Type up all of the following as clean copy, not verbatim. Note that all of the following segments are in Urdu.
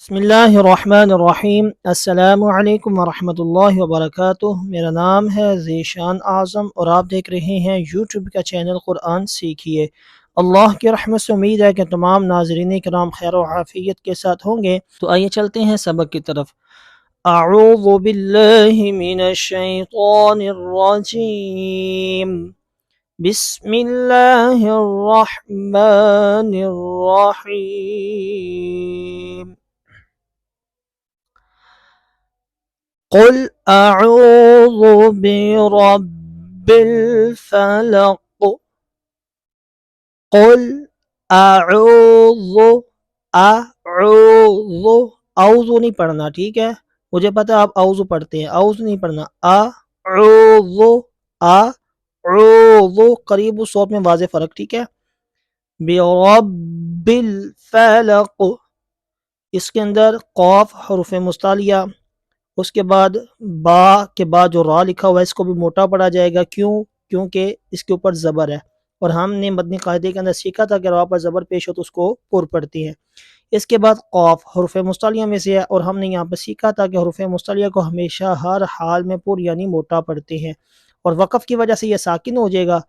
بسم اللہ الرحمن الرحیم۔ السلام علیکم ورحمۃ اللہ وبرکاتہ۔ میرا نام ہے ذیشان اعظم اور آپ دیکھ رہے ہیں یوٹیوب کا چینل قرآن سیکھیے۔ اللہ کی رحمت سے امید ہے کہ تمام ناظرین کرام خیر و عافیت کے ساتھ ہوں گے۔ تو آئیے چلتے ہیں سبق کی طرف۔ اعوذ باللہ من الشیطان الرجیم، بسم اللہ الرحمن الرحیم۔ قل اعوذ برب الفلق، قل اعوذ اعوذ نہیں پڑھنا، ٹھیک ہے؟ مجھے پتہ آپ اعوذ پڑھتے ہیں، اعوذ نہیں پڑھنا، اعوذ اعوذ، قریب الصوت میں واضح فرق، ٹھیک ہے؟ برب الفلق، اس کے اندر قاف حروف مستعلیہ، اس کے بعد با کے بعد جو را لکھا ہوا ہے اس کو بھی موٹا پڑھا جائے گا، کیونکہ اس کے اوپر زبر ہے، اور ہم نے مدنی قاعدے کے اندر سیکھا تھا کہ را پر زبر پیش ہو تو اس کو پر پڑھتی ہے۔ اس کے بعد قاف حروف مستعلیہ میں سے ہے، اور ہم نے یہاں پر سیکھا تھا کہ حروف مستعلیہ کو ہمیشہ ہر حال میں پر یعنی موٹا پڑھتے ہیں، اور وقف کی وجہ سے یہ ساکن ہو جائے گا،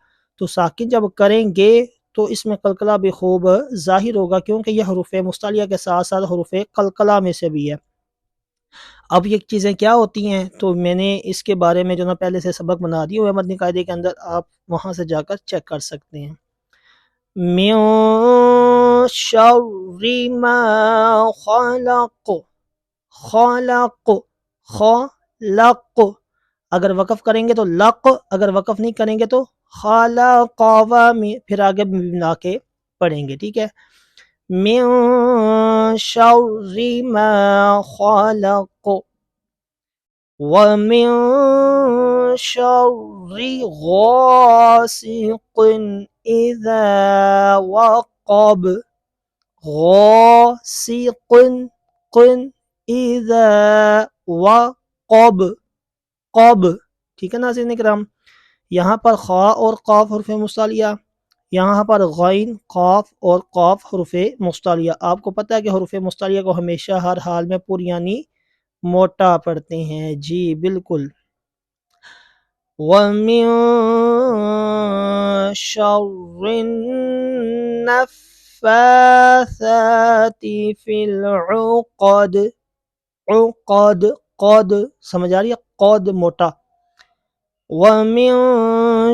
تو ساکن جب کریں گے تو اس میں قلقلہ بھی خوب ظاہر ہوگا، کیونکہ یہ حروف مستعلیہ کے ساتھ ساتھ حروف قلقلہ میں سے بھی ہے۔ اب یہ چیزیں کیا ہوتی ہیں تو میں نے اس کے بارے میں جو نا پہلے سے سبق بنا دی ہوئے مدنی قاعدے کے اندر، آپ وہاں سے جا کر چیک کر سکتے ہیں۔ من شر ما خلق، خلق خلق، اگر وقف کریں گے تو لق، اگر وقف نہیں کریں گے تو خلق، پھر آگے بنا کے پڑھیں گے، ٹھیک ہے؟ من شر ما خلق ومن شر غاسق اذا وقب، غاسق اذا وقب، قب، ٹھیک ہے ناظرین کرام؟ یہاں پر خا اور قاف حروف مستعلیہ، یہاں پر غین قاف اور قاف حروف مستعلیہ۔ آپ کو پتہ ہے کہ حروف مستعلیہ کو ہمیشہ ہر حال میں پر یعنی موٹا پڑھتے ہیں، جی بالکل۔ وَمِن شَرِّ النَّفَّاثَاتِ فِي الْعُقَدِ، عقد، قد سمجھ آ رہی ہے؟ قد موٹا۔ وَمِن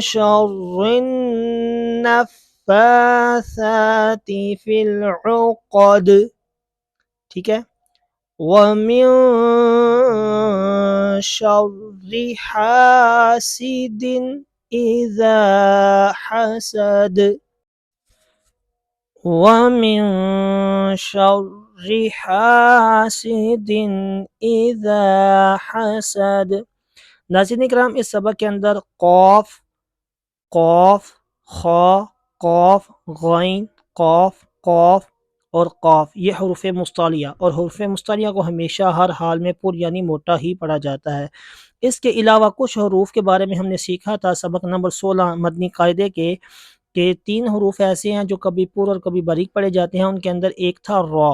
شَرِّ النَّفَّاثَاتِ فِي الْعُقَدِ، ٹھیک ہے؟ وَمِن شَرِّ حَاسِدٍ إِذَا حَسَدَ، وَمِن شَرِّ حَاسِدٍ إِذَا حَسَدَ۔ ناظرین کرام، اس سبق کے اندر قاف، قاف، خا، قاف، غین، قاف، قاف اور قاف، یہ حروف مستعلیہ، اور حروف مستعلیہ کو ہمیشہ ہر حال میں پر یعنی موٹا ہی پڑھا جاتا ہے۔ اس کے علاوہ کچھ حروف کے بارے میں ہم نے سیکھا تھا سبق نمبر 16 مدنی قاعدے کے، کہ 3 حروف ایسے ہیں جو کبھی پر اور کبھی باریک پڑھے جاتے ہیں، ان کے اندر ایک تھا را۔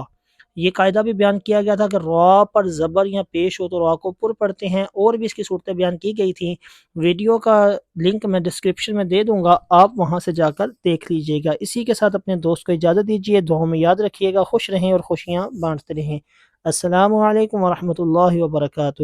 یہ قاعدہ بھی بیان کیا گیا تھا کہ را پر زبر یا پیش ہو تو را کو پر پڑھتے ہیں، اور بھی اس کی صورتیں بیان کی گئی تھیں۔ ویڈیو کا لنک میں ڈسکرپشن میں دے دوں گا، آپ وہاں سے جا کر دیکھ لیجئے گا۔ اسی کے ساتھ اپنے دوست کو اجازت دیجیے، دعاؤں میں یاد رکھیے گا، خوش رہیں اور خوشیاں بانٹتے رہیں۔ السلام علیکم ورحمۃ اللہ وبرکاتہ۔